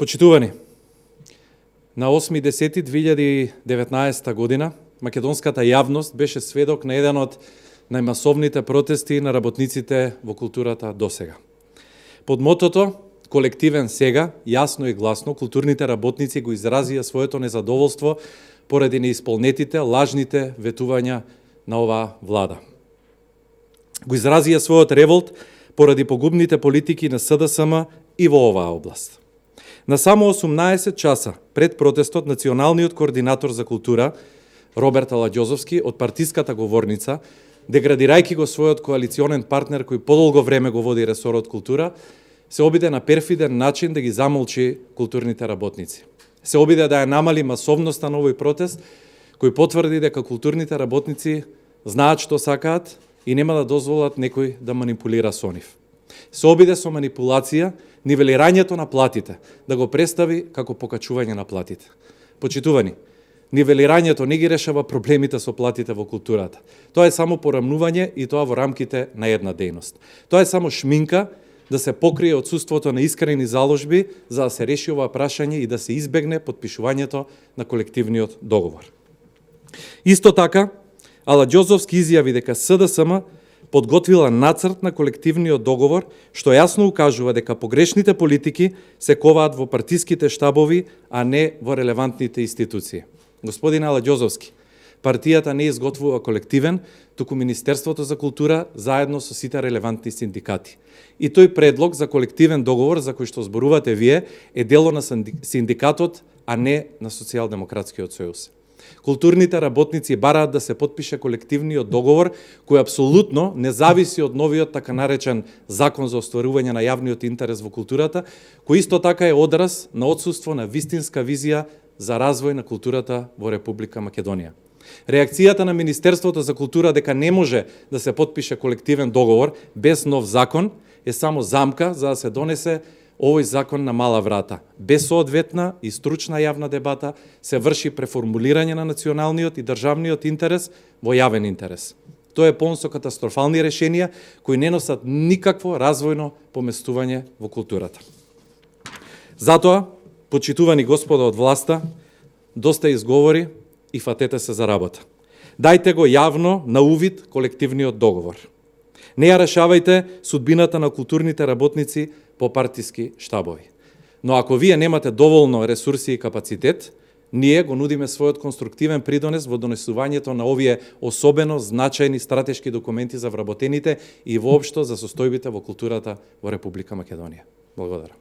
Почитувани, на 8.10.2019 година македонската јавност беше сведок на еден од најмасовните протести на работниците во културата досега. Под мотото "Колективен сега", јасно и гласно, културните работници го изразија своето незадоволство поради неисполнетите, лажните ветувања на оваа влада. Го изразија својот револт поради погубните политики на СДСМ и во оваа област. На само 18 часа пред протестот, националниот координатор за култура, Роберт Аладјозовски, од партиската говорница, деградирајќи го својот коалиционен партнер кој подолго време го води ресорот култура, се обиде на перфиден начин да ги замолчи културните работници. Се обиде да ја намали масовноста на овој протест, кој потврди дека културните работници знаат што сакаат и нема да дозволат некој да манипулира со нив. Се обиде со манипулација нивелирањето на платите, да го представи како покачување на платите. Почитувани, нивелирањето не ги решава проблемите со платите во културата. Тоа е само порамнување и тоа во рамките на една дејност. Тоа е само шминка да се покрие отсуството на искрени заложби за да се реши ова прашање и да се избегне потпишувањето на колективниот договор. Исто така, Аладјозовски изјави дека СДСМ подготвила нацрт на колективниот договор, што јасно укажува дека погрешните политики се коваат во партиските штабови, а не во релевантните институции. Господин Аладјозовски, партијата не изготвува колективен, туку Министерството за култура заедно со сите релевантни синдикати. И тој предлог за колективен договор за кој што зборувате вие е дело на синдикатот, а не на Социјалдемократскиот сојуз. Културните работници бараат да се потпише колективниот договор, кој апсолутно не зависи од новиот така наречен закон за остварување на јавниот интерес во културата, кој исто така е одраз на отсуство на вистинска визија за развој на културата во Република Македонија. Реакцијата на Министерството за култура дека не може да се потпише колективен договор без нов закон е само замка за да се донесе овој закон на мала врата. Без соодветна и стручна јавна дебата се врши преформулирање на националниот и државниот интерес во јавен интерес. Тоа е полн со катастрофални решенија кои не носат никакво развојно поместување во културата. Затоа, почитувани господа од власта, доста изговори и фатете се за работа. Дајте го јавно на увид колективниот договор. Не ја решавајте судбината на културните работници по партиски штабови. Но ако вие немате доволно ресурси и капацитет, ние го нудиме својот конструктивен придонес во донесувањето на овие особено значајни стратешки документи за вработените и воопшто за состојбите во културата во Република Македонија. Благодарам.